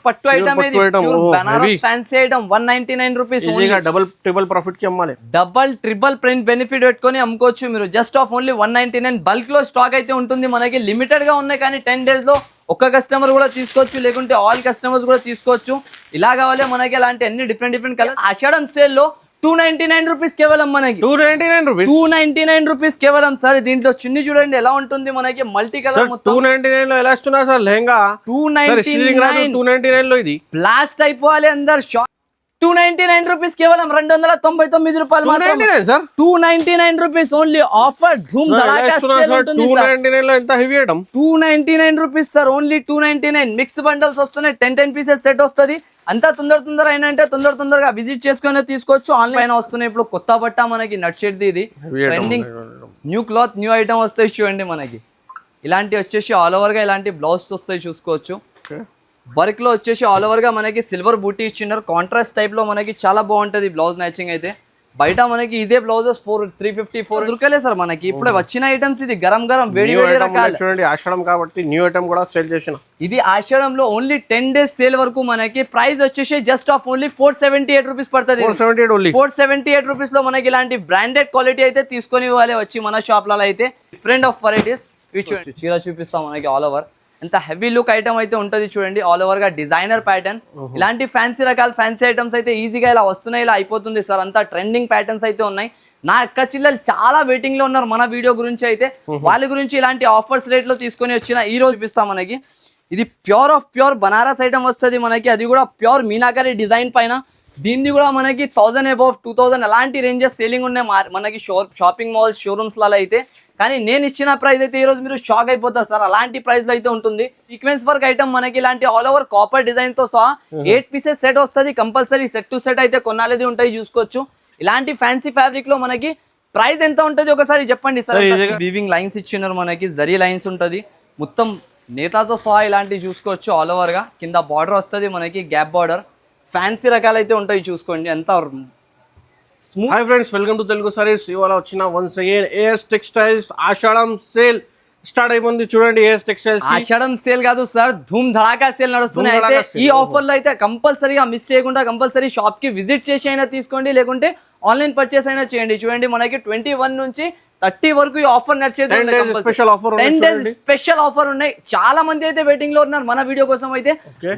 పట్టు ఐటమ్ ఇది, pure Banaras fancy item 199 rupees. Double triple profit కి అమ్మాలి, డబల్ ట్రిపుల్ ప్రింట్ బెనిఫిట్ పెట్టుకొని అమ్ముకోవచ్చు మీరు. Just off only 199. బల్క్ లో స్టాక్ అయితే ఉంటుంది మనకి, లిమిటెడ్ గా ఉన్నాయి కానీ 10 days లో ఒక్క కస్టమర్ కూడా తీసుకోవచ్చు, లేకుంటే ఆల్ కస్టమర్స్ కూడా తీసుకోవచ్చు. ఇలా కావాలి మనకి ఇలాంటి అన్ని డిఫరెంట్ కలర్. ఆషాఢం సేల్ లో 299 రూపీస్ కేవలం మనకి, 299 రూపీస్ కేవలం. సార్ దీంట్లో చున్నీ చూడండి ఎలా ఉంటుంది మనకి, మల్టీ కలర్. 299 లో ఎలా ఇస్తున్నా సార్ లెహంగా? 299 లో ఇది బ్లాస్ట్ అయిపోవాలి అందరు. 299 రూపీస్ కేవలం, 299 రూపాయలు మాత్రమే సార్. 299 rupees only offer. ధూమ్ ధడాకా సేల్ ఉంటుంది సార్. 299 లో ఎంత heavy item, 299 rupees sir, only 299. Mix bundles వస్తున్నాయి, 10 పీసెస్ సెట్ వస్తుంది. అంతా తొందర అయినా అంటే తొందరగా విజిట్ చేసుకుని తీసుకోవచ్చు. ఆన్లైన్ వస్తున్నాయి ఇప్పుడు కొత్త బట్ట మనకి, నట్ షెడ్ ఇది trending new cloth, new item వస్తాయి చూడండి మనకి. ఇలాంటి వచ్చేసి ఆల్ ఓవర్ గా ఇలాంటి బ్లౌజ్ వస్తాయి చూసుకోవచ్చు. వర్క్ లో వచ్చేసి ఆల్ ఓవర్ గా మనకి సిల్వర్ బూటీ ఇచ్చినారు, కాంట్రాస్ట్ టైప్ లో మనకి చాలా బాగుంటది బ్లౌజ్ మ్యాచింగ్ అయితే. బయట మనకి ఇదే బ్లౌజెస్ 354 దొరకలే సార్ మనకి. ఇప్పుడు వచ్చిన ఐటమ్స్ ఇది గరం వేడి రకాలు చూడండి. ఆషాఢం కాబట్టి న్యూ ఐటమ్ కూడా సేల్ చేసిన. ఇది ఆషాఢంలో ఓన్లీ 10 days సేల్ వరకు మనకి. ప్రైస్ వచ్చేసి జస్ట్ ఆఫ్ ఓన్లీ 478 రూపీస్ పడుతుంది. 478 రూపీస్ లో మనకి ఇలాంటి బ్రాండెడ్ క్వాలిటీ అయితే తీసుకొని ఇవ్వాలి వచ్చి మన షాప్ లలో అయితే. డిఫరెంట్ ఆఫ్ వెరైటీస్ చీర చూపిస్తాం మనకి ఆల్ ఓవర్. ఎంత హెవీ లుక్ ఐటమ్ అయితే ఉంటుంది చూడండి, ఆల్ ఓవర్ గా డిజైనర్ ప్యాటర్న్. ఇలాంటి ఫ్యాన్సీ రకాల ఫ్యాన్సీ ఐటమ్స్ అయితే ఈజీగా ఇలా వస్తున్నాయి, ఇలా అయిపోతుంది సార్. అంతా ట్రెండింగ్ ప్యాటర్న్స్ అయితే ఉన్నాయి. నా అక్క చిల్లలు చాలా వెయిటింగ్ లో ఉన్నారు మన వీడియో గురించి అయితే. వాళ్ళ గురించి ఇలాంటి ఆఫర్స్ రేట్ లో తీసుకొని వచ్చిన ఈ రోజు చూపిస్తాం మనకి. ఇది ప్యూర్ బనారస్ ఐటమ్ వస్తుంది మనకి, అది కూడా ప్యూర్ మీనాకరీ డిజైన్ పైన. దీన్ని కూడా మనకి 1000 above 2000 అలాంటి రేంజెస్ సేలింగ్ ఉన్నాయి మనకి షాపింగ్ మాల్స్ షోరూమ్స్ లలో అయితే. కానీ నేను ఇచ్చిన ప్రైస్ అయితే ఈ రోజు మీరు షాక్ అయిపోతారు సార్, అలాంటి ప్రైస్ లో అయితే ఉంటుంది. సీక్వెన్స్ వర్క్ ఐటమ్ మనకి ఇలాంటి ఆల్ ఓవర్ కాపర్ డిజైన్ తో సహా 8 పీసెస్ సెట్ వస్తుంది. కంపల్సరీ సెట్ టు సెట్ అయితే కొనాలేది ఉంటాయి చూసుకోవచ్చు. ఇలాంటి ఫ్యాన్సీ ఫ్యాబ్రిక్ లో మనకి ప్రైస్ ఎంత ఉంటుంది ఒకసారి చెప్పండి సార్. వీవింగ్ లైన్స్ ఇచ్చినారు మనకి, జరీ లైన్స్ ఉంటుంది మొత్తం నేతాతో సహా. ఇలాంటివి చూసుకోవచ్చు ఆల్ ఓవర్ గా. కింద బార్డర్ వస్తుంది మనకి, గ్యాప్ బార్డర్. ఫ్యాన్సీ రకాలైతే ఉంటాయి చూసుకోండి ఎంత smooth. Hi friends, welcome to Telugu saris. ఇవాళ వచ్చిన వన్స్ అగైన్ ఏఎస్ టెక్స్టైల్స్ ఆషాఢం సేల్ స్టార్ట్ అయిపోయింది చూడండి. ఏఎస్ టెక్స్టైల్స్ ఆషాఢం సేల్ కాదు సార్, ధూమ్ ధడాకా సేల్ నడుస్తున్నాయి. అయితే ఈ ఆఫర్ లో అయితే కంపల్సరీగా మిస్ చేయకుండా కంపల్సరీ షాప్ కి విజిట్ చేసి అయినా తీసుకోండి, లేకుంటే ఆన్లైన్ పర్చేస్ అయినా చేయండి. చూడండి మనకి 21 నుంచి 30 వరకు ఈ ఆఫర్ నడిచేది. 10 days స్పెషల్ ఆఫర్ ఉన్నాయి. చాలా మంది అయితే వెయిటింగ్ లో ఉన్నారు మన వీడియో కోసం అయితే.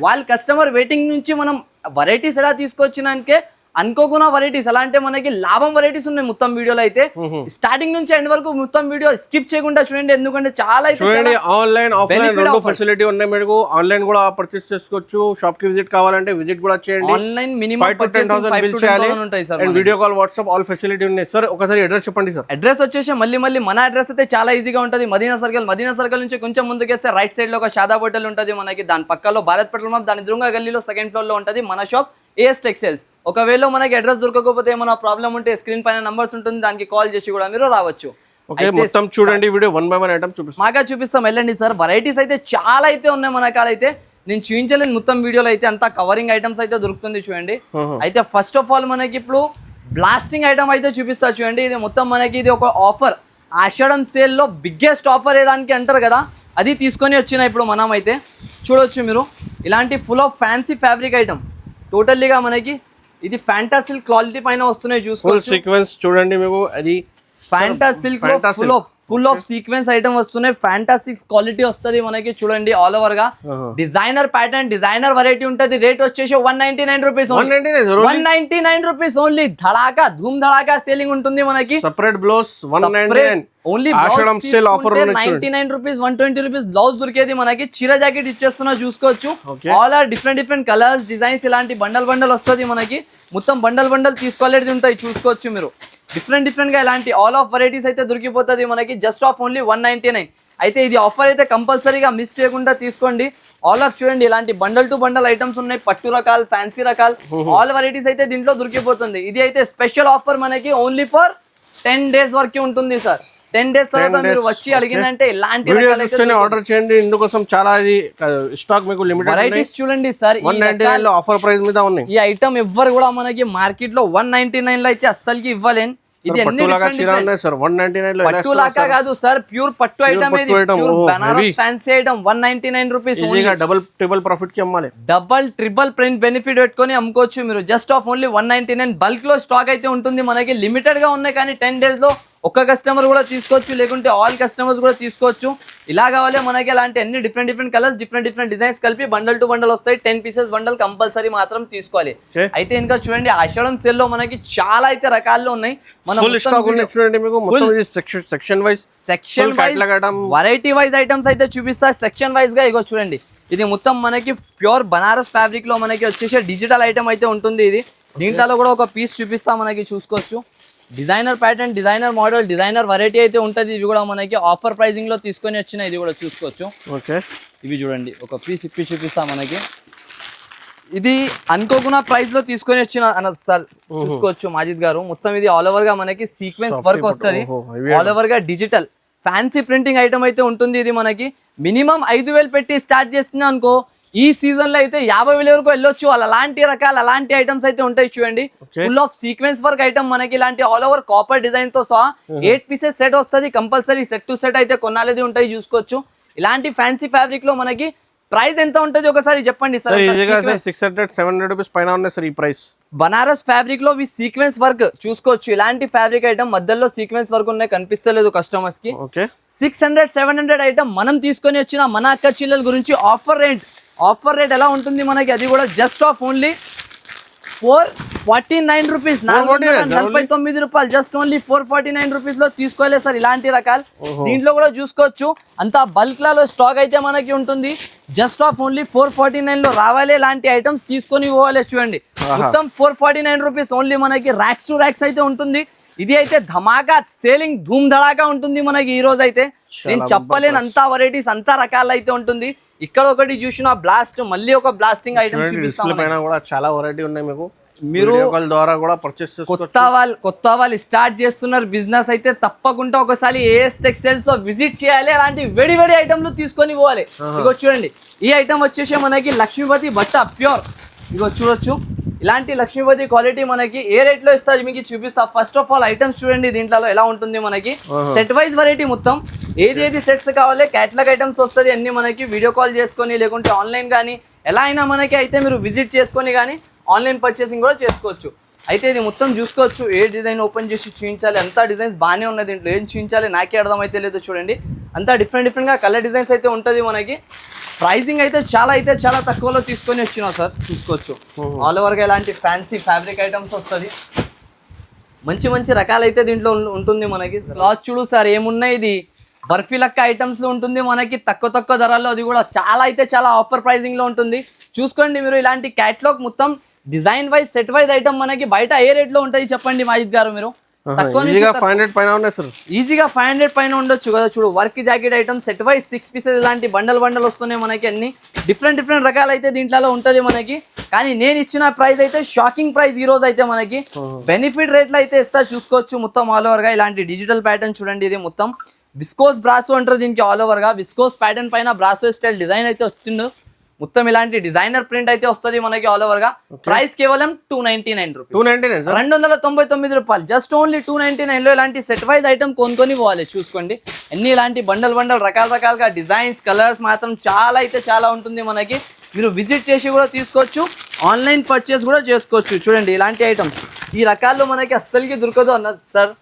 వాళ్ళ కస్టమర్ వెయిటింగ్ నుంచి మనం వెరైటీస్ ఎలా తీసుకొచ్చినాకే అనుకోకుండా వెరైటీస్ ఎలా అంటే మనకి లాభం వెరైటీస్ ఉన్నాయి మొత్తం వీడియోలో అయితే. స్టార్టింగ్ నుంచి ఎండ్ వరకు మొత్తం వీడియో స్కిప్ చేయకుండా చూడండి, ఎందుకంటే చాలా ఆన్లైన్ ఆఫ్లైన్ రెండు ఫెసిలిటీ ఉన్నాయి. మీకు ఆన్లైన్ కూడా పర్చేస్ చేసుకోవచ్చు, షాప్ కి విజిట్ కావాలంటే విజిట్ కూడా చేయండి. ఆన్లైన్ మినిమం 5 to 10,000 బిల్ చేయాలి ఉంటాయి sir. And video call, WhatsApp all facility ఉన్నాయి సార్. ఒకసారి అడ్రస్ చెప్పండి సార్. అడ్రస్ వచ్చేసి మళ్ళీ మన అడ్రస్ అయితే చాలా ఈజీగా ఉంటుంది. మదీనా సర్కిల్ నుంచి కొంచెం ముందుకేస్తే రైట్ సైడ్ లో ఒక షాదా హోటల్ ఉంటుంది మనకి. దాని పక్కలో భారత్ పెట్రోల్ పంప్, దాని ఎదురుగా గల్లీలో సెకండ్ ఫ్లోర్ లో ఉంటుంది మన షాప్ ఏఎస్ టెక్స్టైల్స్. ఒకవేళ మనకి అడ్రస్ దొరకకపోతే ఏమైనా ప్రాబ్లం ఉంటే స్క్రీన్ పైన నంబర్స్ ఉంటుంది, దానికి కాల్ చేసి కూడా మీరు రావచ్చు. మొత్తం చూడండి వీడియో 1 by 1 ఐటమ్ చూపిస్తాం వెళ్ళండి సార్. వెరైటీస్ అయితే చాలా అయితే ఉన్నాయి మన కాడ అయితే. నేను చూపించలేను మొత్తం వీడియోలో అయితే, అంతా కవరింగ్ ఐటమ్స్ అయితే దొరుకుతుంది చూడండి. అయితే ఫస్ట్ ఆఫ్ ఆల్ మనకి ఇప్పుడు బ్లాస్టింగ్ ఐటమ్ అయితే చూపిస్తా చూడండి. ఇది మొత్తం మనకి ఇది ఒక ఆఫర్, ఆషాఢం సేల్ లో బిగ్గెస్ట్ ఆఫర్ ఏదానికి అంటారు కదా, అది తీసుకొని వచ్చిన ఇప్పుడు మనం అయితే చూడొచ్చు మీరు. ఇలాంటి full of fancy fabric item టోటల్లీగా మనకి ఇది ఫ్యాంటా సిల్క్ క్వాలిటీ పైన వస్తున్నాయి చూసుకోవచ్చు. సీక్వెన్స్ చూడండి మీకు, అది Fanta silk full of sequence item వస్తున్నాయి. ఫ్యాంటా సిల్క్ క్వాలిటీ వస్తుంది మనకి చూడండి ఆల్ ఓవర్ గా. డిజైనర్ ప్యాటర్న్, డిజైనర్ వెరైటీ ఉంటుంది. రేట్ వచ్చేసి 199 రూపీస్. 199 rupees only. ధడాకా ధూమ్ ధడాకా సేలింగ్ ఉంటుంది మనకి. Separate blouse 199 only. ఆషాఢం sale offer 99 rupees, 120 rupees blouse దొరికేది మనకి. చీర జాకెట్ ఇచ్చేస్తున్నా చూసుకోవచ్చు. All are different colours, designs. ఇలాంటి బండల్ వస్తుంది మనకి. మొత్తం బండల్ తీసుకోలేది ఉంటాయి చూసుకోవచ్చు మీరు. డిఫరెంట్ గా ఇలాంటి ఆల్ ఆఫ్ వెరైటీస్ అయితే దొరికిపోతుంది మనకి. Just off only 199. అయితే ఇది ఆఫర్ అయితే కంపల్సరీగా మిస్ చేయకుండా తీసుకోండి. ఆల్ ఆఫ్ చూడండి ఇలాంటి బండల్ టు బండల్ ఐటమ్స్ ఉన్నాయి. పట్టు రకాలు, ఫ్యాన్సీ రకాలు, ఆల్ వెరైటీస్ అయితే దీంట్లో దొరికిపోతుంది. ఇది అయితే స్పెషల్ ఆఫర్ మనకి ఓన్లీ ఫర్ 10 days వరకు ఉంటుంది సార్. 10 days తర్వాత మీరు వచ్చి అడిగిందంటే ఇలాంటి ఆర్డర్ చేయండి. ఇందుకోసం చాలా స్టాక్ మీకు లిమిటెడ్ వెరైటీస్ చూడండి సార్. 199 లో ఆఫర్ ప్రైస్ మీద ఉన్నాయి. ఈ ఐటమ్ ఎవ్వరు కూడా మనకి మార్కెట్ లో 199 లో అయితే అస్సలకి ఇవ్వలేను. ఇది ఎన్ని సార్ 199 లో పట్టు లాగా కాదు సార్, ప్యూర్ పట్టు ఐటమ్ ఇది, pure Banaras fancy item 199 rupees. ఈజీగా డబుల్ ట్రిపుల్ ప్రాఫిట్ కి అమ్మాలి, డబల్ ట్రిపుల్ ప్రింట్ బెనిఫిట్ పెట్టుకొని అమ్ముకోవచ్చు మీరు. Just off only 199. బల్క్ లో స్టాక్ అయితే ఉంటుంది మనకి, లిమిటెడ్ గా ఉన్నాయి కానీ 10 days లో ఒక్క కస్టమర్ కూడా తీసుకోవచ్చు, లేకుంటే ఆల్ కస్టమర్స్ కూడా తీసుకోవచ్చు. ఇలా కావాలి మనకి అలాంటి అన్ని డిఫరెంట్ కలర్స్, డిఫరెంట్ డిజైన్స్ కలిపి బండల్ టు బండల్ వస్తాయి. 10 pieces బండల్ కంపల్సరీ మాత్రం తీసుకోవాలి. అయితే ఇంకా చూడండి ఆషాఢం సేల్ లో మనకి చాలా అయితే రకాల్లో ఉన్నాయి. చూడండి మీకు section wise variety wise items అయితే చూపిస్తా. సెక్షన్ వైజ్ గా ఇగో చూడండి, ఇది మొత్తం మనకి ప్యూర్ బనారస్ ఫ్యాబ్రిక్ లో మనకి వచ్చేసి డిజిటల్ ఐటమ్ అయితే ఉంటుంది. ఇది దీంట్లో కూడా ఒక పీస్ చూపిస్తా, మనకి చూసుకోవచ్చు. Designer pattern, designer model, designer variety అయితే ఉంటుంది. ఇవి కూడా మనకి ఆఫర్ ప్రైజింగ్ లో తీసుకొని వచ్చిన, ఇది కూడా చూసుకోవచ్చు. ఓకే, ఇవి చూడండి ఒక పీస్ ఇప్పి చూపిస్తా మనకి. ఇది అనుకోకుండా ప్రైస్ లో తీసుకొని వచ్చిన సార్, చూసుకోవచ్చు మాజిద్ గారు. మొత్తం ఇది ఆల్ ఓవర్ గా మనకి సీక్వెన్స్ వర్క్ వస్తుంది, ఆల్ ఓవర్ గా డిజిటల్ ఫ్యాన్సీ ప్రింటింగ్ ఐటమ్ అయితే ఉంటుంది. ఇది మనకి మినిమం 5,000 పెట్టి స్టార్ట్ చేస్తున్నా అనుకో, ఈ సీజన్ లో అయితే 50,000 వరకు వెళ్ళొచ్చు. అలాంటి రకాల అలాంటి ఐటమ్స్ అయితే ఉంటాయి చూడండి. Full of sequence work item మనకి ఇలాంటి ఆల్ ఓవర్ కాపర్ డిజైన్ తో సహా 8 pieces సెట్ వస్తుంది. కంపల్సరీ సెట్ టు సెట్ అయితే కొనాలేది ఉంటాయి, చూసుకోవచ్చు. ఇలాంటి ఫ్యాన్సీ ఫ్యాబ్రిక్ లో మనకి ప్రైస్ ఎంత ఉంటుంది ఒకసారి చెప్పండి సార్. 600-700 రూపీస్ పైన ఉన్నాయి సార్ ఈ ప్రైస్. బనారస్ ఫ్యాబ్రిక్ లో సీక్వెన్స్ వర్క్ చూసుకోవచ్చు. ఇలాంటి ఫ్యాబ్రిక్ ఐటమ్ మధ్యలో సీక్వెన్స్ వర్క్ ఉన్నాయి, కనిపిస్తలేదు కస్టమర్స్ కి. 600-700 ఐటమ్ మనం తీసుకొని వచ్చిన మన అక్క చెల్లెల గురించి ఆఫర్ రేట్ ఎలా ఉంటుంది మనకి, అది కూడా జస్ట్ ఆఫ్ ఓన్లీ 449 రూపీస్, 449 రూపాయలు. జస్ట్ ఓన్లీ 449 రూపీస్ లో తీసుకోలే సార్ ఇలాంటి రకాలు. దీంట్లో కూడా చూసుకోవచ్చు అంతా బల్క్ లలో స్టాక్ అయితే మనకి ఉంటుంది. జస్ట్ ఆఫ్ ఓన్లీ 449 లో రావాలి ఇలాంటి ఐటమ్స్ తీసుకొని పోవాలి. చూడండి మొత్తం 449 రూపీస్ ఓన్లీ. మనకి ర్యాక్స్ టు ర్యాక్స్ అయితే ఉంటుంది. ఇది అయితే ధమాకా సేలింగ్ ధూమ్ ధడాకా ఉంటుంది మనకి ఈ రోజు అయితే. నేను చెప్పలేను అంతా వెరైటీస్, అంతా రకాలు అయితే ఉంటుంది. ఇక్కడ ఒకటి చూసిన బ్లాస్ట్, మళ్ళీ ఒక బ్లాస్టింగ్ ఐటమ్ చూపిస్తాను. చాలా వెరైటీ ఉన్నాయి మీకు, మీరు ద్వారా కూడా పర్చేస్ కొత్త వాళ్ళు స్టార్ట్ చేస్తున్నారు బిజినెస్ అయితే తప్పకుండా ఒకసారి ఏఎస్ టెక్స్టైల్స్ లో విజిట్ చేయాలి. అలాంటి వేడి ఐటమ్లు తీసుకొని పోవాలి. ఇగో చూడండి, ఈ ఐటమ్ వచ్చేసి మనకి లక్ష్మీపతి బట్ట ప్యూర్. ఇగో చూడొచ్చు, ఇలాంటి లక్ష్మీపతి క్వాలిటీ మనకి ఏ రేట్ లో ఇస్తారు మీకు చూపిస్తా. ఫస్ట్ ఆఫ్ ఆల్ ఐటమ్స్ చూడండి దీంట్లో ఎలా ఉంటుంది మనకి. సెట్ వైజ్ వెరైటీ మొత్తం ఏది సెట్స్ కావాలి, క్యాటలాగ్ ఐటమ్స్ వస్తుంది అన్ని మనకి. వీడియో కాల్ చేసుకొని లేకుంటే ఆన్లైన్ కానీ ఎలా అయినా మనకి అయితే మీరు విజిట్ చేసుకొని కానీ ఆన్లైన్ పర్చేసింగ్ కూడా చేసుకోవచ్చు. అయితే ఇది మొత్తం చూసుకోవచ్చు, ఏ డిజైన్ ఓపెన్ చేసి చూపించాలి, అంతా డిజైన్స్ బాగానే ఉన్నది. దీంట్లో ఏం చూపించాలి నాకే అర్థమైతే లేదు చూడండి. అంతా డిఫరెంట్ గా కలర్ డిజైన్స్ అయితే ఉంటుంది మనకి. ప్రైజింగ్ అయితే చాలా తక్కువలో తీసుకొని వచ్చినా సార్, చూసుకోవచ్చు. ఆల్ ఓవర్ గా ఇలాంటి ఫ్యాన్సీ ఫ్యాబ్రిక్ ఐటమ్స్ వస్తుంది. మంచి రకాలు అయితే దీంట్లో ఉంటుంది మనకి. క్లాత్ చూడు సార్ ఏమున్నాయి, ఇది బర్ఫీ లక్క ఐటమ్స్ లో ఉంటుంది మనకి, తక్కువ ధరల్లో. అది కూడా చాలా ఆఫర్ ప్రైజింగ్ లో ఉంటుంది. చూసుకోండి మీరు, ఇలాంటి క్యాటలాగ్ మొత్తం design wise set wise item మనకి బయట ఏ రేట్ లో ఉంటుంది చెప్పండి మాజిద్ గారు మీరు. ఈజీగా 500 పైన ఉన్నాయి సార్, ఈజీగా 500 పైన ఉండొచ్చు కదా. చూడు work jacket item set wise 6 pieces ఇలాంటి బండల్ వస్తున్నాయి మనకి. అన్ని డిఫరెంట్ రకాలు అయితే దీంట్లో ఉంటది మనకి. కానీ నేను ఇచ్చిన ప్రైస్ అయితే షాకింగ్ ప్రైస్ ఈ రోజు అయితే మనకి. బెనిఫిట్ రేట్లు అయితే ఇస్తా, చూసుకోవచ్చు. మొత్తం ఆల్ ఓవర్ గా ఇలాంటి డిజిటల్ ప్యాటర్న్ చూడండి. ఇది మొత్తం విస్కోస్ బ్రాసో అంటారు దీనికి. ఆల్ ఓవర్ గా విస్కోస్ ప్యాటర్న్ పైన బ్రాసో స్టైల్ డిజైన్ అయితే వచ్చిండు. మొత్తం ఇలాంటి డిజైనర్ ప్రింట్ అయితే వస్తుంది మనకి ఆల్ ఓవర్ గా. ప్రైస్ కేవలం 299 రూపీస్, 299 రూపాయలు. జస్ట్ ఓన్లీ 299 లో ఇలాంటి సెట్ వైజ్ ఐటమ్ కొనుక్కొని పోవాలి. చూసుకోండి ఎన్ని ఇలాంటి బండల్ రకాలుగా డిజైన్స్ కలర్స్ మాత్రం చాలా ఉంటుంది మనకి. మీరు విజిట్ చేసి కూడా తీసుకోవచ్చు, ఆన్లైన్ పర్చేస్ కూడా చేసుకోవచ్చు. చూడండి ఇలాంటి ఐటమ్స్ ఈ రకాల్లో మనకి అస్సలకి దొరకదు అన్నది సార్.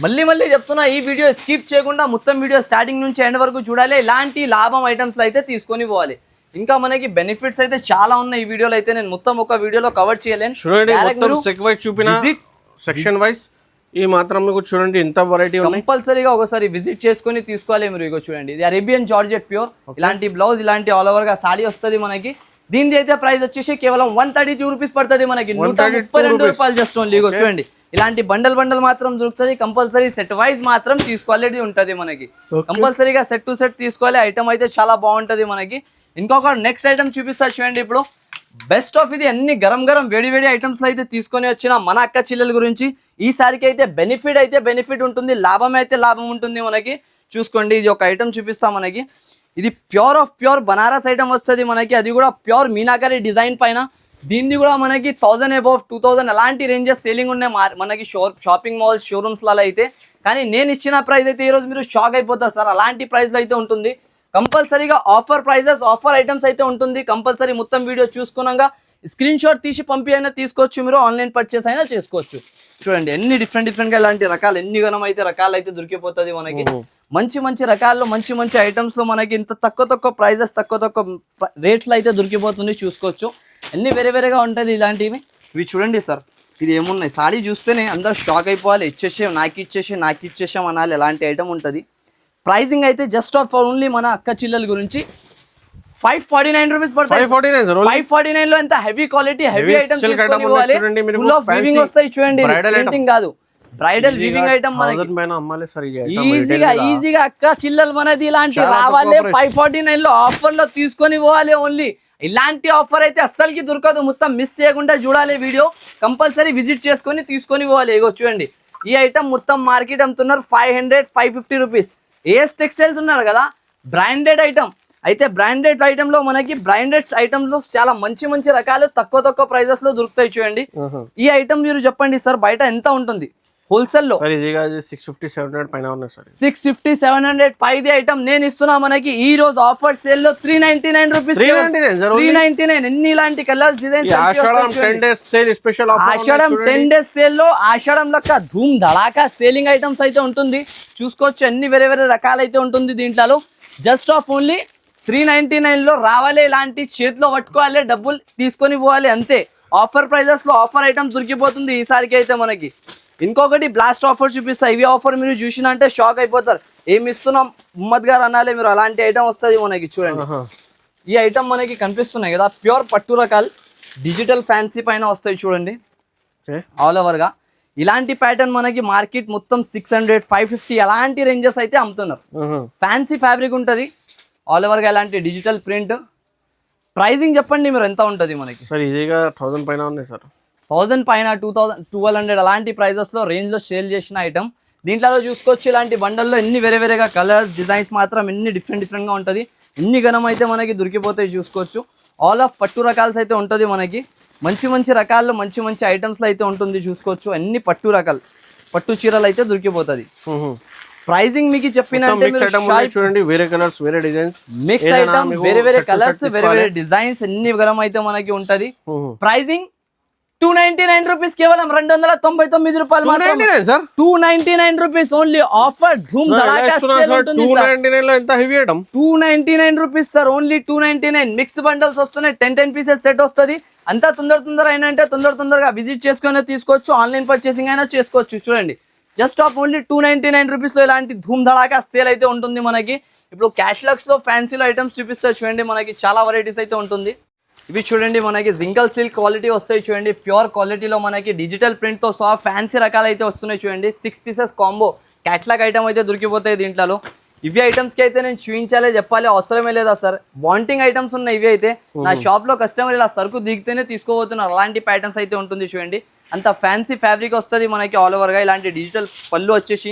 మళ్ళీ చెప్తున్నా, ఈ వీడియో స్కిప్ చేయకుండా మొత్తం వీడియో స్టార్టింగ్ నుంచి ఎండ్ వరకు చూడాలి. ఇలాంటి లాభం ఐటమ్స్ అయితే తీసుకొని పోవాలి. ఇంకా మనకి బెనిఫిట్స్ అయితే చాలా ఉన్నాయి ఈ వీడియోలో అయితే. నేను మొత్తం ఒక వీడియోలో కవర్ చేయలేను. సెక్షన్ వైజ్ ఈ మాత్రం మీకు చూడండి ఎంత వెరైటీ ఉంది. కంపల్సరీగా ఒకసారి విజిట్ చేసుకొని తీసుకోవాలి మీరు. ఇగో చూడండి, ఇది అరేబియన్ జార్జెట్ ప్యూర్. ఇలాంటి బ్లౌజ్, ఇలాంటి ఆల్ ఓవర్ గా సాడీ వస్తుంది మనకి. దీని అయితే ప్రైస్ వచ్చేసి కేవలం 132 రూపీస్ పడుతుంది మనకి, 132 రూపాయలు జస్ట్ ఓన్లీ. ఇగో చూడండి, ఇలాంటి బండల్ మాత్రం దొరుకుతుంది. కంపల్సరీ సెట్ వైజ్ మాత్రం తీసుకోవాలి ఉంటుంది మనకి. కంపల్సరీగా సెట్ టు సెట్ తీసుకోవాలి. ఐటమ్ అయితే చాలా బాగుంటది మనకి. ఇంకొక నెక్స్ట్ ఐటమ్ చూపిస్తా చూడండి. ఇప్పుడు బెస్ట్ ఆఫ్ ఇది అన్ని గరం వేడి ఐటమ్స్ అయితే తీసుకొని వచ్చిన మన అక్క చెల్లెల గురించి. ఈసారికి అయితే బెనిఫిట్ ఉంటుంది, లాభం ఉంటుంది మనకి. చూసుకోండి, ఇది ఒక ఐటమ్ చూపిస్తా మనకి. ఇది ప్యూర్ బనారస్ ఐటమ్ వస్తుంది మనకి. అది కూడా ప్యూర్ మీనాకరీ డిజైన్ పైన దీన్ని కూడా మనకి 1000 అబౌవ్ 2000 అలాంటి రేంజెస్ సేలింగ్ ఉన్నాయి మనకి షాపింగ్ మాల్స్ షోరూమ్స్ లలో అయితే. కానీ నేను ఇచ్చిన ప్రైస్ అయితే ఈ రోజు మీరు షాక్ అయిపోతారు సార్, అలాంటి ప్రైస్ లో అయితే ఉంటుంది. కంపల్సరీగా ఆఫర్ ప్రైజెస్ ఆఫర్ ఐటమ్స్ అయితే ఉంటుంది. కంపల్సరీ మొత్తం వీడియో చూసుకున్నాక స్క్రీన్ షాట్ తీసి పంపి అయినా తీసుకోవచ్చు, మీరు ఆన్లైన్ పర్చేస్ అయినా చేసుకోవచ్చు. చూడండి ఎన్ని డిఫరెంట్ గా ఇలాంటి రకాలు ఎన్ని గణం అయితే రకాలు అయితే దొరికిపోతుంది మనకి. మంచి మంచి రకాల్లో మంచి మంచి ఐటమ్స్ లో మనకి ఇంత తక్కువ ప్రైజెస్ తక్కువ రేట్లు అయితే దొరికిపోతుంది. చూసుకోవచ్చు అన్ని వేరేగా ఉంటుంది ఇలాంటివి. ఇవి చూడండి సార్, ఇది ఏమున్నాయి సాడీ చూస్తేనే అందరు షాక్ అయిపోవాలి. నాకు ఇచ్చేసాం అనాలి, ఎలాంటి ఐటమ్ ఉంటుంది. ప్రైజింగ్ అయితే జస్ట్ ఆఫ్ ఓన్లీ మన అక్క చిల్లల గురించి 549 రూపీస్ పడుతుంది. 549 లో ఎంత హెవీ క్వాలిటీ హెవీ ఐటమ్ తీసుకొని ఇవ్వాలి. ఫుల్ ఆఫ్ వీవింగ్ వస్తాయి చూడండి, ప్రింటింగ్ కాదు బ్రైడల్ వీవింగ్ ఐటమ్ మనకి ఈజీగా అక్క చిల్లలు మనది ఇలాంటి రావాలి. 549 లో ఆఫర్ లో తీసుకొని పోవాలి. ఓన్లీ ఇలాంటి ఆఫర్ అయితే అస్సలకి దొరకదు. మొత్తం మిస్ చేయకుండా చూడాలి వీడియో, కంపల్సరీ విజిట్ చేసుకొని తీసుకొని పోవాలి. ఇగో చూడండి ఈ ఐటమ్ మొత్తం మార్కెట్ అమ్ముతున్నారు 500-550 రూపీస్. ఏఎస్ టెక్స్టైల్స్ ఉన్నారు కదా, బ్రాండెడ్ ఐటమ్ అయితే. బ్రాండెడ్ ఐటమ్ లో మనకి బ్రాండెడ్ ఐటమ్ లో చాలా మంచి రకాలు తక్కువ ప్రైజెస్ లో దొరుకుతాయి. చూడండి ఈ ఐటమ్ మీరు చెప్పండి సార్ బయట ఎంత ఉంటుంది హోల్సేల్ లో? 650-700 పైన ఉన్నాయి సార్. 650-700 పైది ఐటమ్ నేను ఇస్తున్నా మనకి ఈ రోజు ఆఫర్ సేల్ లో 399 రూపీస్. 399 ఎన్ని ఇలాంటి కలర్స్ డిజైన్స్. ఆషాఢం 10 డేస్ సేల్ స్పెషల్ ఆఫర్. ఆషాఢం 10 డేస్ సేల్ లో ఆషాఢం లెక్క ధూమ్ ధడాకా సేలింగ్ ఐటమ్స్ అయితే ఉంటుంది. చూసుకోవచ్చు అన్ని వేరే రకాలు అయితే ఉంటుంది దీంట్లో. జస్ట్ ఆఫ్ ఓన్లీ 399 లో రావాలి. ఇలాంటి చేతిలో పట్టుకోవాలి, డబ్బులు తీసుకొని పోవాలి అంతే. ఆఫర్ ప్రైజెస్ లో ఆఫర్ ఐటమ్స్ దొరికిపోతుంది ఈసారికి అయితే మనకి. ఇంకొకటి బ్లాస్ట్ ఆఫర్ చూపిస్తా. ఇవి ఆఫర్ మీరు చూసినా అంటే షాక్ అయిపోతారు. ఏమి ఇస్తున్నాం ఉమ్మద్ గారు అనాలి మీరు, అలాంటి ఐటమ్ వస్తుంది మనకి. చూడండి ఈ ఐటమ్ మనకి కనిపిస్తున్నాయి కదా, ప్యూర్ పట్టు రకాలు డిజిటల్ ఫ్యాన్సీ పైన వస్తాయి చూడండి ఆల్ ఓవర్ గా. ఇలాంటి ప్యాటర్న్ మనకి మార్కెట్ మొత్తం 600-550 అలాంటి రేంజెస్ అయితే అమ్ముతున్నారు. ఫ్యాన్సీ ఫ్యాబ్రిక్ ఉంటుంది ఆల్ ఓవర్ గా, ఇలాంటి డిజిటల్ ప్రింట్. ప్రైజింగ్ చెప్పండి మీరు ఎంత ఉంటుంది మనకి? సార్ ఈజీగా 1000 పైన ఉన్నాయి సార్. 1000 పైన 1200 అలాంటి ప్రైజెస్ లో రేంజ్ లో సేల్ చేసిన ఐటమ్. దీంట్లో చూసుకోవచ్చు ఇలాంటి బండల్లో ఎన్ని వేరేగా కలర్స్ డిజైన్స్ మాత్రం ఎన్ని డిఫరెంట్ గా ఉంటుంది. ఎన్ని గణం అయితే మనకి దొరికిపోతాయి చూసుకోవచ్చు. ఆల్ ఆఫ్ పట్టు రకాల్స్ అయితే ఉంటుంది మనకి. మంచి రకాల్లో మంచి ఐటమ్స్ లో అయితే ఉంటుంది చూసుకోవచ్చు. అన్ని పట్టు రకాలు పట్టు చీరలు అయితే దొరికిపోతుంది. ప్రైజింగ్ మీకు చెప్పినంటే చూడండి వేరే కలర్స్ వేరే డిజైన్స్ మిక్స్ ఐటమ్ వేరే కలర్స్ వేరే డిజైన్స్ ఎన్ని గణం అయితే మనకి ఉంటది. ప్రైజింగ్ 299 రూపీస్, కేవలం 299 రూపాయలు మాత్రమే. 299 రూపీస్ ఓన్లీ ఆఫర్ ధూమ్ ధడాకా సేల్ ఉంటుంది సార్. 299 లో ఎంత heavy item. 299 rupees sir, only 299. Mix bundles వస్తున్నాయి, 10 పీసెస్ సెట్ వస్తుంది. అంతా తొందర అయినా అంటే తొందరగా విజిట్ చేసుకుని తీసుకోవచ్చు, ఆన్లైన్ పర్చేసింగ్ అయినా చేసుకోవచ్చు. చూడండి జస్ట్ ఆఫ్ ఓన్లీ 299 రూపీస్ లో ఇలాంటి ధూమ్ ధడాకా సేల్ అయితే ఉంటుంది మనకి. ఇప్పుడు క్యాట్లాగ్స్ లో ఫ్యాన్సీలో ఐటమ్స్ చూపిస్తారు చూడండి, మనకి చాలా వెరైటీస్ అయితే ఉంటుంది. ఇవి చూడండి మనకి జింగల్ సిల్క్ క్వాలిటీ వస్తాయి చూడండి, ప్యూర్ క్వాలిటీలో మనకి డిజిటల్ ప్రింట్తో సహా ఫ్యాన్సీ రకాలు అయితే వస్తున్నాయి చూడండి. 6 పీసెస్ కాంబో క్యాట్లాగ్ ఐటమ్ అయితే దొరికిపోతాయి దీంట్లో. ఇవి ఐటమ్స్కి అయితే నేను చూపించాలి చెప్పాలి అవసరమే లేదా సార్, వాంటింగ్ ఐటమ్స్ ఉన్నాయి ఇవి అయితే. నా షాప్లో కస్టమర్ ఇలా సరుకు దిగితేనే తీసుకోబోతున్నారు, అలాంటి ప్యాటర్న్స్ అయితే ఉంటుంది చూడండి. అంత ఫ్యాన్సీ ఫ్యాబ్రిక్ వస్తుంది మనకి ఆల్ ఓవర్గా. ఇలాంటి డిజిటల్ పళ్ళు వచ్చేసి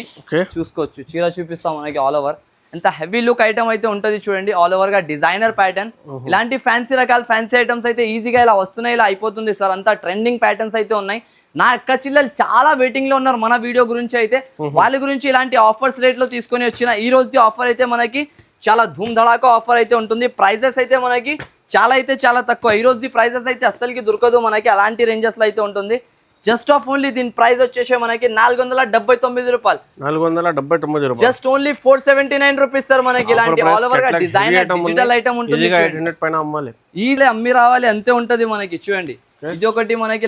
చూసుకోవచ్చు, చీర చూపిస్తాం మనకి ఆల్ ఓవర్. ఎంత హెవీ లుక్ ఐటమ్ అయితే ఉంటుంది చూడండి, ఆల్ ఓవర్ గా డిజైనర్ ప్యాటర్న్. ఇలాంటి ఫ్యాన్సీ రకాల ఫ్యాన్సీ ఐటమ్స్ అయితే ఈజీగా ఇలా వస్తున్నాయి, ఇలా అయిపోతుంది సార్. అంతా ట్రెండింగ్ ప్యాటర్న్స్ అయితే ఉన్నాయి. నా అక్క చిల్లలు చాలా వెయిటింగ్ లో ఉన్నారు మన వీడియో గురించి అయితే. వాళ్ళ గురించి ఇలాంటి ఆఫర్స్ రేట్ లో తీసుకొని వచ్చిన ఈ రోజు ఆఫర్ అయితే మనకి చాలా ధూమ్ ధడాకా ఆఫర్ అయితే ఉంటుంది. ప్రైజెస్ అయితే మనకి చాలా తక్కువ. ఈ రోజు ప్రైజెస్ అయితే అస్సలకి దొరకదు మనకి, అలాంటి రేంజెస్ లో అయితే ఉంటుంది. జస్ట్ ఆఫ్ ఓన్లీ దీని ప్రైస్ వచ్చేసి మనకి 479 రూపాయలు. 479 రూపాయలు. జస్ట్ ఓన్లీ 479 రూపీస్ సార్ మనకి. ఇలాంటి ఆల్ ఓవర్ గా డిజైనర్ డిజిటల్ ఐటమ్ ఉంటుంది. ఈజీ అమ్మి రావాలి అంతే ఉంటది మనకి. చూడండి ఇది ఒకటి మనకి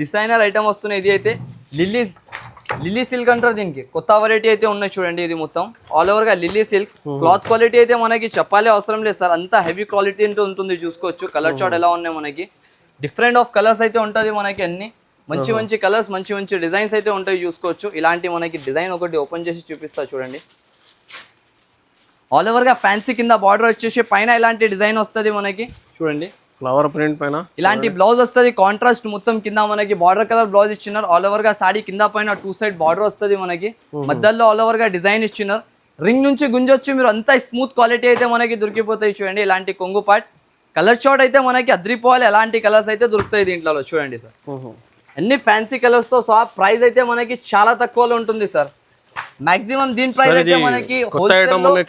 డిజైనర్ ఐటమ్ వస్తున్నాయి. ఇది అయితే లిల్లీ సిల్క్ అంటారు దీనికి, కొత్త వెరైటీ అయితే ఉన్నాయి చూడండి. ఇది మొత్తం ఆల్ ఓవర్ గా లిల్లీ సిల్క్. క్లాత్ క్వాలిటీ అయితే మనకి చెప్పాలి అవసరం లేదు సార్, అంతా హెవీ క్వాలిటీ ఉంటుంది చూసుకోవచ్చు. కలర్ చార్ట్ ఎలా ఉన్నాయి మనకి, డిఫరెంట్ ఆఫ్ కలర్స్ అయితే ఉంటది మనకి. అన్ని మంచి కలర్స్ మంచి డిజైన్స్ అయితే ఉంటాయి చూసుకోవచ్చు. ఇలాంటి మనకి డిజైన్ ఒకటి ఓపెన్ చేసి చూపిస్తా చూడండి. ఆల్ ఓవర్ గా ఫ్యాన్సీ కింద బార్డర్ వచ్చేసి పైన ఇలాంటి డిజైన్ వస్తుంది మనకి చూడండి. ఫ్లవర్ ప్రింట్ పైన ఇలాంటి బ్లౌజ్ వస్తుంది, కాంట్రాస్ట్ మొత్తం కింద మనకి బార్డర్ కలర్ బ్లౌజ్ ఇచ్చినారు. ఆల్ ఓవర్ గా సాడీ కింద పైన 2 సైడ్ బార్డర్ వస్తుంది మనకి. మధ్యలో ఆల్ ఓవర్ గా డిజైన్ ఇచ్చినారు. రింగ్ నుంచి గుంజొచ్చు మీరు, అంతా స్మూత్ క్వాలిటీ అయితే మనకి దొరికిపోతాయి చూడండి. ఇలాంటి కొంగు పార్ట్ కలర్ షార్ట్ అయితే మనకి అద్రిపోవాలి, ఎలాంటి కలర్స్ అయితే దొరుకుతాయి దీంట్లో చూడండి సార్. అన్ని ఫ్యాన్సీ కలర్స్ తో సహా ప్రైస్ అయితే మనకి చాలా తక్కువలో ఉంటుంది సార్. మాక్సిమం దీని ప్రైస్ అయితే మనకి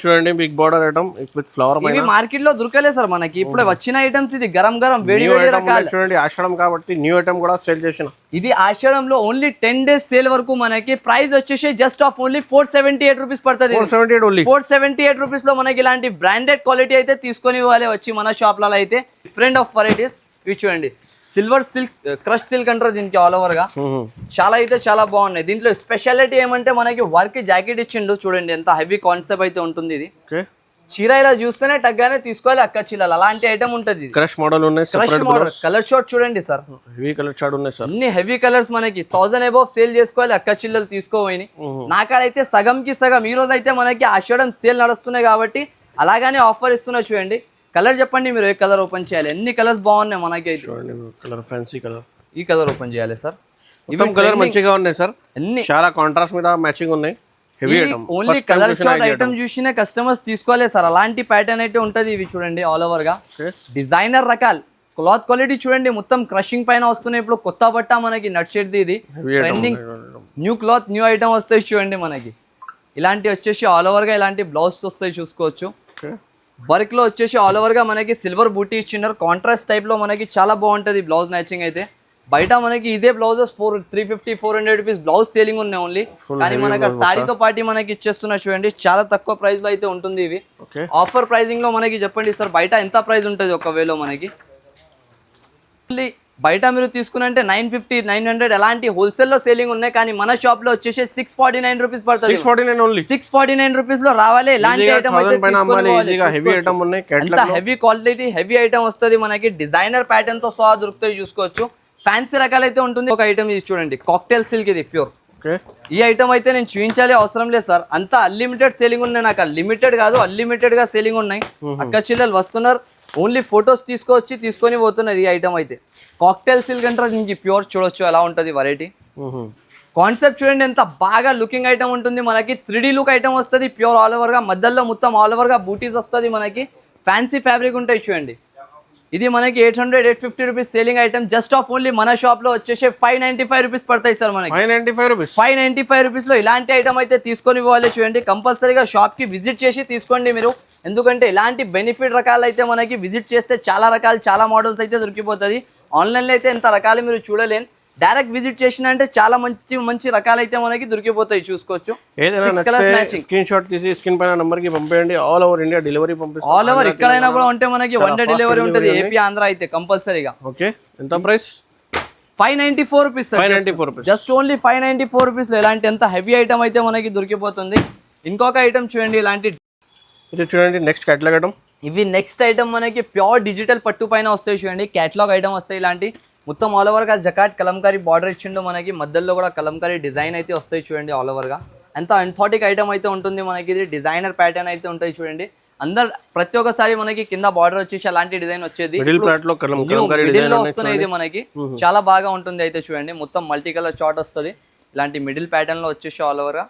చూడండి big border item with flower ఇవి మార్కెట్ లో దొరకలేదు సార్ మనకి. ఇప్పుడు వచ్చిన ఐటమ్స్ ఇది గరం గరం వేడి వేడి రకాలు చూడండి. ఆషాఢం కాబట్టి న్యూ ఐటమ్ కూడా సేల్ చేసిన. ఇది ఆషాఢంలో ఓన్లీ 10 days సేల్ వరకు మనకి ప్రైస్ వచ్చేసి జస్ట్ ఆఫ్ ఓన్లీ 478 రూపీస్ పడుతుంది. 478 రూపీస్ లో మనకి ఇలాంటి బ్రాండెడ్ క్వాలిటీ అయితే తీసుకొని ఇవ్వాలి వచ్చి మన షాప్లలో అయితే. డిఫరెంట్ ఆఫ్ వెరైటీస్ ఇవి చూడండి. సిల్వర్ సిల్క్, క్రష్ సిల్క్ అంటారు దీనికి ఆల్ ఓవర్ గా. చాలా అయితే చాలా బాగున్నాయి. దీంట్లో స్పెషాలిటీ ఏమంటే మనకి వర్క్ జాకెట్ ఇచ్చిండు చూడండి, ఎంత హెవీ కాన్సెప్ట్ అయితే ఉంటుంది ఇది. చీర ఇలా చూస్తేనే టగ్గానే తీసుకోవాలి అక్క చీరలు, అలాంటి ఐటమ్ ఉంటుంది. క్రష్ మోడల్ ఉన్నాయి, క్రష్ మోడల్ కలర్ షార్ట్ చూడండి సార్, హెవీ కలర్ షార్ట్ ఉన్నాయి సార్. అన్ని హెవీ కలర్స్ మనకి 1000 అబౌవ్ సేల్ చేసుకోవాలి అక్క చిల్లలు తీసుకోవాలి. నాకాడైతే సగంకి సగం ఈ రోజు అయితే మనకి ఆషాఢం సేల్ నడుస్తున్నాయి కాబట్టి అలాగానే ఆఫర్ ఇస్తున్నా చూడండి. కలర్ చెప్పండి మీరు, ఏ కలర్ ఓపెన్ చేయాలి? ఎన్ని కలర్స్ బాగున్నాయి మనకి అయితే. Colour fancy colours. ఈ కలర్ ఓపెన్ చేయాలి సార్. ఇవి కలర్ మంచిగా ఉన్నాయి సార్, అన్ని చాలా కాంట్రాస్ట్ మీద మ్యాచింగ్ ఉన్నాయి. Heavy item, only colour short item చూసిన కస్టమర్స్ తీసుకోవాలి సార్, అలాంటి ప్యాటర్న్ అయితే ఉంటది. ఇవి చూడండి ఆల్ ఓవర్ గా డిజైనర్ రకాలు. క్లాత్ క్వాలిటీ చూడండి, మొత్తం క్రషింగ్ పైన వస్తున్నాయి. ఇప్పుడు కొత్త బట్ట మనకి నట్ షెడ్ ఇది trending new cloth new item వస్తాయి చూడండి మనకి. ఇలాంటి వచ్చేసి ఆల్ ఓవర్ గా ఇలాంటి బ్లౌజ్ వస్తాయి చూసుకోవచ్చు. వర్క్ లో వచ్చేసి ఆల్ ఓవర్ గా మనకి సిల్వర్ బూటీ ఇచ్చినారు, కాంట్రాస్ట్ టైప్ లో మనకి చాలా బాగుంటది బ్లౌజ్ మ్యాచింగ్ అయితే. బయట మనకి ఇదే బ్లౌజెస్ 350-400 రూపీస్ బ్లౌజ్ సేలింగ్ ఉన్నాయి ఓన్లీ, కానీ మనకి సారీతో పాటు మనకి ఇచ్చేస్తున్నా చూడండి. చాలా తక్కువ ప్రైస్ లో అయితే ఉంటుంది ఇవి. ఆఫర్ ప్రైజింగ్ లో మనకి చెప్పండి సార్, బయట ఎంత ప్రైస్ ఉంటుంది ఒకవేళ మనకి? బయట మీరు తీసుకున్నంటే 950-900 అలాంటి హోల్సేల్ లో సేలింగ్ ఉన్నాయి, కానీ మన షాప్ లో వచ్చేసి 649 రూపీస్ పడుతుంది. 649 రూపీస్ లో రావాలి. ఇలాంటి item heavy quality heavy item వస్తుంది మనకి. డిజైనర్ ప్యాటర్న్ తో సహా దొరుకుతాయి చూసుకోవచ్చు. ఫ్యాన్సీ రకాలు అయితే ఉంటుంది. ఒక ఐటమ్ ఇది చూడండి, కాక్టైల్ సిల్క్, ఇది ప్యూర్. ఈ ఐటమ్ అయితే నేను చూపించాలి అవసరం లేదు సార్, అంతా అన్లిమిటెడ్ సేలింగ్ ఉన్నాయి. నాకు లిమిటెడ్ కాదు అన్లిమిటెడ్ గా సేలింగ్ ఉన్నాయి. అక్క చిల్లలు వస్తున్నారు, ఓన్లీ ఫొటోస్ తీసుకొని పోతున్నారు. ఈ ఐటమ్ అయితే కాక్టైల్ సిల్క్ అంటారు దీనికి, ప్యూర్ చూడొచ్చు ఎలా ఉంటుంది వెరైటీ. కాన్సెప్ట్ చూడండి ఎంత బాగా లుకింగ్ ఐటమ్ ఉంటుంది మనకి. 3D లుక్ ఐటమ్ వస్తుంది, ప్యూర్ ఆల్ ఓవర్ గా. మధ్యలో మొత్తం ఆల్ ఓవర్ గా బూటీస్ వస్తుంది మనకి. ఫ్యాన్సీ ఫ్యాబ్రిక్ ఉంటాయి చూడండి. ఇది మనకి 800-850 rupees selling item. Just off only మన షాప్ లో వచ్చేసి 595 రూపీస్ పడతాయి సార్ మనకి. 595 రూపీస్ లో ఇలాంటి ఐటమ్ అయితే తీసుకొని పోవాలి చూడండి. కంపల్సరీగా షాప్ కి విజిట్ చేసి తీసుకోండి మీరు, ఎందుకంటే ఇలాంటి బెనిఫిట్ రకాలు అయితే మనకి విజిట్ చేస్తే చాలా రకాలు చాలా మోడల్స్ అయితే దొరికిపోతుంది. ఆన్లైన్ లో అయితే ఎంత రకాలు మీరు చూడలేను, డైరెక్ట్ విజిట్ చేసిన అంటే చాలా మంచి మంచి రకాలు అయితే మనకి దొరికిపోతాయి చూసుకోవచ్చు. స్క్రీన్ షాట్ తీసి స్క్రీన్ పైన నంబర్ కి పంపేయండి. ఆల్ ఓవర్ ఇండియా డెలివరీ పంపిస్తాం. ఆల్ ఓవర్ ఎక్కడైనా కూడా ఉంటే మనకి 1 డే డెలివరీ ఉంటుంది, ఏపీ ఆంధ్ర అయితే కంపల్సరీగా. ఓకే, ఎంత price? 594 rupees sir. 594 rupees, just only 594 rupees లో ఇలాంటి ఎంత హెవీ ఐటమ్ అయితే మనకి దొరికిపోతుంది. ఇంకొక ఐటమ్ చూడండి, ఇలాంటి ఇది చూడండి నెక్స్ట్ కేటలాగ్ ఐటమ్. ఇవి నెక్స్ట్ ఐటమ్ మనకి ప్యూర్ డిజిటల్ పట్టు పైన వస్తాయి చూడండి. కేటలాగ్ ఐటమ్ వస్తాయి ఇలాంటి. మొత్తం ఆల్ ఓవర్ గా జకాట్ కలంకారీ బార్డర్ ఇచ్చిండు మనకి. మధ్యలో కూడా కలంకారీ డిజైన్ అయితే వస్తాయి చూడండి ఆల్ ఓవర్ గా. ఎంత ఎంథాటిక్ ఐటమ్ అయితే ఉంటుంది మనకి. ఇది డిజైనర్ ప్యాటర్న్ అయితే ఉంటాయి చూడండి. అందరు ప్రతి ఒక్కసారి మనకి కింద బార్డర్ వచ్చేసి అలాంటి డిజైన్ వచ్చేది మిడిల్ లో వస్తున్నాయి. ఇది మనకి చాలా బాగా ఉంటుంది అయితే చూడండి. మొత్తం మల్టీ కలర్ చార్ట్ వస్తుంది ఇలాంటి మిడిల్ ప్యాటర్న్ లో వచ్చేసి ఆల్ ఓవర్ గా.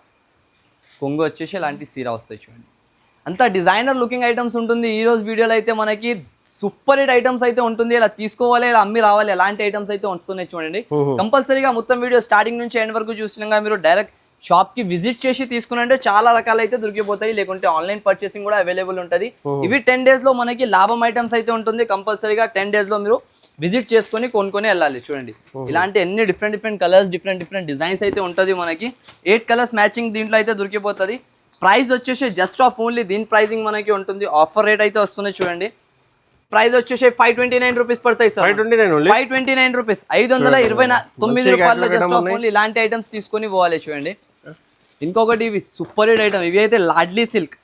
కొంగు వచ్చేసి ఇలాంటి సీరా వస్తాయి చూడండి. అంత డిజైనర్ లుకింగ్ ఐటమ్స్ ఉంటుంది. ఈ రోజు వీడియోలో అయితే మనకి సూపర్ హిట్ ఐటమ్స్ అయితే ఉంటుంది. ఇలా తీసుకోవాలి, ఇలా అమ్మి రావాలి, ఎలాంటి ఐటమ్స్ అయితే వస్తున్నాయి చూడండి. కంపల్సరీగా మొత్తం వీడియో స్టార్టింగ్ నుంచి ఎండ్ వరకు చూసినాక మీరు డైరెక్ట్ షాప్ కి విజిట్ చేసి తీసుకున్నంటే చాలా రకాలు అయితే దొరికిపోతాయి. లేకుంటే ఆన్లైన్ పర్చేసింగ్ కూడా అవైలబుల్ ఉంటుంది. ఇవి 10 days లో మనకి లాభం ఐటమ్స్ అయితే ఉంటుంది. కంపల్సరీగా 10 days లో మీరు విజిట్ చేసుకొని కొనుక్కొని వెళ్ళాలి చూడండి. ఇలాంటి ఎన్ని డిఫరెంట్ కలర్స్ డిఫరెంట్ డిజైన్స్ అయితే ఉంటుంది మనకి. 8 కలర్స్ మ్యాచింగ్ దీంట్లో అయితే దొరికిపోతుంది. ప్రైస్ వచ్చేసి జస్ట్ ఆఫ్ ఓన్లీ దీని ప్రైజింగ్ మనకి ఉంటుంది. ఆఫర్ రేట్ అయితే వస్తుంది చూడండి. ప్రైస్ వచ్చేసి 529 రూపీస్ పడతాయి సార్. 529 రూపీస్, 529 రూపాయలు జస్ట్ ఆఫ్ ఓన్లీ ఇలాంటి ఐటమ్స్ తీసుకొని పోవాలి చూడండి. ఇంకొకటి ఇవి సూపర్ హిట్ ఐటమ్, ఇవి అయితే లాడ్లీ సిల్క్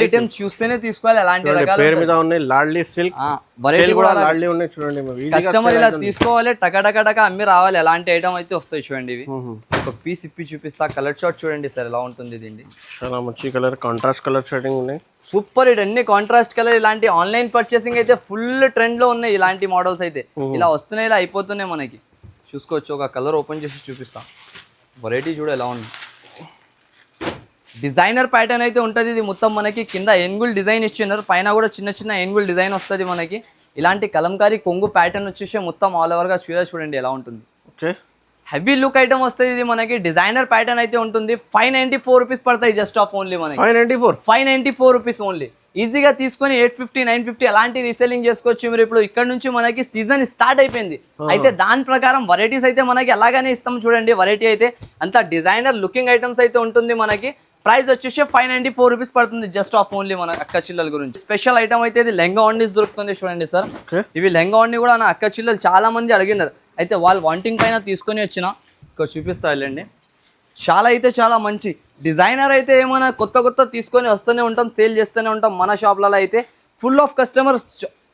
ఐటమ్స్ చూస్తేనే తీసుకోవాలి. అలాంటి పేరు మీద ఉన్నాయి లాడ్లీ సిల్క్, లాడ్లీ ఉన్నాయి చూడండి. కస్టమర్ ఇలా తీసుకోవాలి, టక అమ్మి రావాలి. అలాంటి ఐటమ్ అయితే వస్తాయి చూడండి. ఇవి ఒక పీస్ ఇప్పి చూపిస్తా. కలర్ షార్ట్ చూడండి సార్ ఎలా ఉంటుంది. దీన్ని చాలా మంచి కలర్, కాంట్రాస్ట్ కలర్ షేడింగ్ ఉన్నాయి. సూపర్ హిట్, అన్ని కాంట్రాస్ట్ కలర్. ఇలాంటి ఆన్లైన్ పర్చేసింగ్ అయితే ఫుల్ ట్రెండ్ లో ఉన్నాయి. ఇలాంటి మోడల్స్ అయితే ఇలా వస్తున్నాయి, ఇలా అయిపోతున్నాయి మనకి. చూసుకోవచ్చు. ఒక కలర్ ఓపెన్ చేసి చూపిస్తా. వెరైటీ చూడ ఎలా ఉంది. డిజైనర్ ప్యాటర్న్ అయితే ఉంటుంది. ఇది మొత్తం మనకి కింద ఏనుగుల్ డిజైన్ ఇచ్చినారు, పైన కూడా చిన్న ఏనుగుల్ డిజైన్ వస్తుంది మనకి. ఇలాంటి కలంకారీ కొంగు ప్యాటర్న్ వచ్చేసి మొత్తం ఆల్ ఓవర్గా చూడండి ఎలా ఉంటుంది. ఓకే, హెవీ లుక్ ఐటమ్ వస్తుంది. ఇది మనకి డిజైనర్ ప్యాటర్న్ అయితే ఉంటుంది. 594 రూపీస్ పడతాయి జస్ట్ ఆఫ్ ఓన్లీ మనకి. 594 రూపీస్ ఓన్లీ. ఈజీగా తీసుకొని 850 950 అలాంటి రీసెల్లింగ్ చేసుకోవచ్చు మీరు. ఇప్పుడు ఇక్కడ నుంచి మనకి సీజన్ స్టార్ట్ అయిపోయింది. అయితే దాని ప్రకారం వెరైటీస్ అయితే మనకి అలాగానే ఇస్తాం చూడండి. వెరైటీ అయితే అంత డిజైనర్ లుకింగ్ ఐటమ్స్ అయితే ఉంటుంది మనకి. ప్రైస్ వచ్చేసి 594 రూపీస్ పడుతుంది జస్ట్ ఆఫ్ ఓన్లీ మన అక్క చిల్లల గురించి. స్పెషల్ ఐటమ్ అయితే ఇది లెంగా ఓన్లీస్ దొరుకుతుంది చూడండి సార్. ఇవి లెంగా ఓన్లీ కూడా నా అక్క చిల్లలు చాలా మంది అడిగినారు. అయితే వాళ్ళు వాంటింగ్ పైన తీసుకొని వచ్చిన ఇక్కడ చూపిస్తా వెళ్ళండి. చాలా అయితే చాలా మంచి డిజైనర్ అయితే ఏమైనా కొత్త తీసుకొని వస్తూనే ఉంటాం, సేల్ చేస్తూనే ఉంటాం. మన షాప్లలో అయితే ఫుల్ ఆఫ్ కస్టమర్స్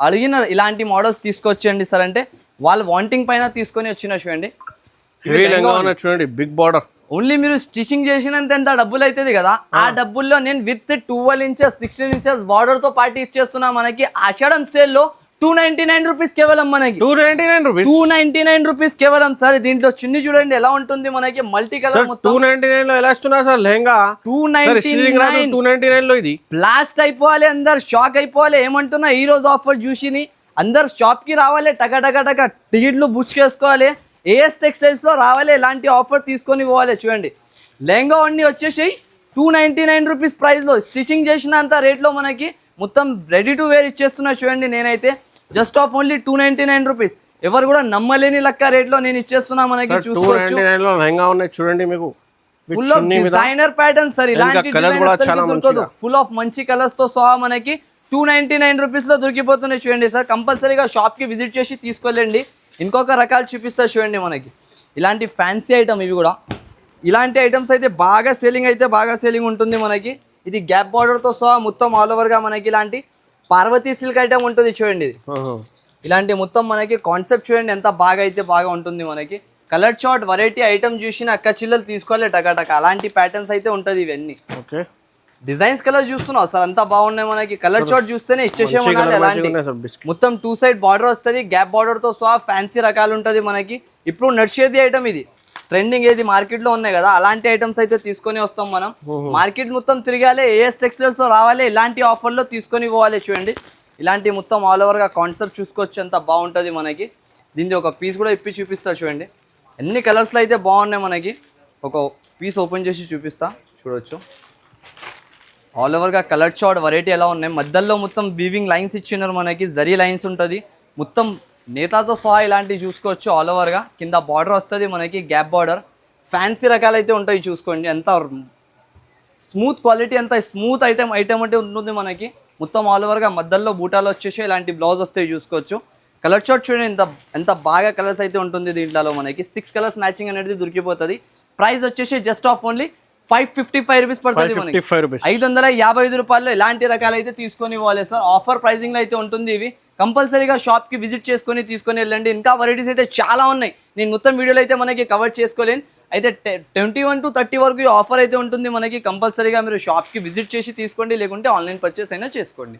అడిగిన ఇలాంటి మోడల్స్ తీసుకొచ్చేయండి సార్ అంటే వాళ్ళు వాంటింగ్ పైన తీసుకొని వచ్చిన చూడండి. చూడండి బిగ్ బార్డర్. ఓన్లీ మీరు స్టిచింగ్ చేసినంత ఎంత డబ్బులు అవుతుంది కదా, ఆ డబ్బుల్లో నేను విత్ 12 ఇంచెస్ 16 ఇంచెస్ బార్డర్ తో పాటు ఇచ్చేస్తున్నా. మనకి ఆషాఢం సేల్ లో 299 రూపీస్ కేవలం మనకి. 299 రూపీస్ కేవలం సార్. దీంట్లో చున్నీ చూడండి ఎలా ఉంటుంది మనకి మల్టీ కలర్. 299 లో ఎలా ఇస్తున్నా సార్ లెహంగా? 299 లో ఇది బ్లాస్ట్ అయిపోవాలి, అందరు షాక్ అయిపోవాలి. ఏమంటున్నా ఈ రోజు ఆఫర్ చూసి అందరు షాప్ కి రావాలి, టక టికెట్లు బుక్ చేసుకోవాలి. ఏఎస్ టెక్స్టైల్స్ లో రావాలి, ఇలాంటి ఆఫర్ తీసుకొని పోవాలి. చూడండి లెహంగా అన్ని వచ్చేసి 299 రూపీస్ ప్రైస్ లో స్టిచింగ్ చేసినంత రేట్ లో మనకి మొత్తం రెడీ టు వేర్ ఇచ్చేస్తున్నా చూడండి. నేనైతే జస్ట్ ఆఫ్ ఓన్లీ 299 రూపీస్. ఎవరు కూడా నమ్మలేని లెక్క రేట్ లో నేను ఇచ్చేస్తున్నా మనకి. చూసుకోవచ్చు చూడండి మీకు full of designer pattern sir. ఇలాంటి ఫుల్ ఆఫ్ మంచి కలర్స్ తో సహా మనకి 299 రూపీస్ లో దొరికిపోతున్నాయి చూడండి సార్. కంపల్సరీగా షాప్ కి విజిట్ చేసి తీసుకోలేండి. ఇంకొక రకాలు చూపిస్తా చూడండి మనకి. ఇలాంటి ఫ్యాన్సీ ఐటమ్ ఇవి కూడా. ఇలాంటి ఐటమ్స్ అయితే బాగా సేలింగ్ ఉంటుంది మనకి. ఇది గ్యాప్ బార్డర్ తో సహా మొత్తం ఆల్ ఓవర్ గా మనకి ఇలాంటి పార్వతీ సిల్క్ ఐటమ్ ఉంటుంది చూడండి. ఇది ఇలాంటి మొత్తం మనకి కాన్సెప్ట్ చూడండి ఎంత బాగా ఉంటుంది మనకి. కలర్ చార్ట్ వెరైటీ ఐటమ్ చూసిన అక్క చిల్లలు తీసుకోవాలి టక. అలాంటి ప్యాటర్న్స్ అయితే ఉంటుంది ఇవన్నీ. ఓకే, డిజైన్స్ కలర్ చూస్తున్నావు సార్ అంతా బాగున్నాయి మనకి. కలర్ చార్ట్ చూస్తేనే ఇచ్చేసేమనాలి. అలాంటి మొత్తం 2 సైడ్ బార్డర్ వస్తుంది, గ్యాప్ బార్డర్ తో సహా ఫ్యాన్సీ రకాలు ఉంటుంది మనకి. ఇప్పుడు నడిచేది ఐటమ్ ఇది. ట్రెండింగ్ ఏది మార్కెట్ లో ఉన్నాయి కదా అలాంటి ఐటమ్స్ అయితే తీసుకొని వస్తాం మనం. మార్కెట్ మొత్తం తిరగాలి, ఏఎస్ టెక్స్టైల్స్ లో రావాలి, ఇలాంటి ఆఫర్లో తీసుకొని పోవాలి చూడండి. ఇలాంటి మొత్తం ఆల్ ఓవర్ గా కాన్సెప్ట్ చూసుకోవచ్చు ఎంత బాగుంటుంది మనకి. దీనికి ఒక పీస్ కూడా ఇప్పి చూపిస్తా చూడండి. ఎన్ని కలర్స్ లో అయితే బాగున్నాయి మనకి. ఒక పీస్ ఓపెన్ చేసి చూపిస్తా చూడొచ్చు. ఆల్ ఓవర్ గా కలర్ చార్ట్ వెరైటీ ఎలా ఉన్నాయి. మధ్యలో మొత్తం వీవింగ్ లైన్స్ ఇచ్చినారు మనకి, జరీ లైన్స్ ఉంటుంది మొత్తం నేతాతో సహా. ఇలాంటివి చూసుకోవచ్చు ఆల్ ఓవర్ గా. కింద బార్డర్ వస్తుంది మనకి, గ్యాప్ బార్డర్. ఫ్యాన్సీ రకాలు అయితే ఉంటాయి చూసుకోండి. ఎంత స్మూత్ క్వాలిటీ, ఎంత స్మూత్ ఐటమ్ అంటే ఉంటుంది మనకి. మొత్తం ఆల్ ఓవర్ గా మధ్యలో బూటాలు వచ్చేసి ఇలాంటి బ్లౌజ్ వస్తాయి చూసుకోవచ్చు. కలర్ చార్ట్ చూడండి ఎంత బాగా కలర్స్ అయితే ఉంటుంది దీంట్లో మనకి. 6 కలర్స్ మ్యాచింగ్ అనేది దొరికిపోతుంది. ప్రైస్ వచ్చేసి జస్ట్ ఆఫ్ ఓన్లీ 555 రూపీస్ పడుతుంది. 555 రూపాయల్లో ఇలాంటి రకాలు అయితే తీసుకొని ఇవ్వాలి సార్. ఆఫర్ ప్రైజింగ్ లో అయితే ఉంటుంది ఇవి. కంపల్సరీగా షాప్ కి విజిట్ చేసుకొని తీసుకొని వెళ్ళండి. ఇంకా వెరైటీస్ అయితే చాలా ఉన్నాయి. నేను మొత్తం వీడియోలో అయితే మనకి కవర్ చేసుకోలేను. అయితే 21 to 30 వరకు ఈ ఆఫర్ అయితే ఉంటుంది మనకి. కంపల్సరీగా మీరు షాప్ కి విజిట్ చేసి తీసుకోండి, లేకుంటే ఆన్లైన్ పర్చేస్ అయినా చేసుకోండి.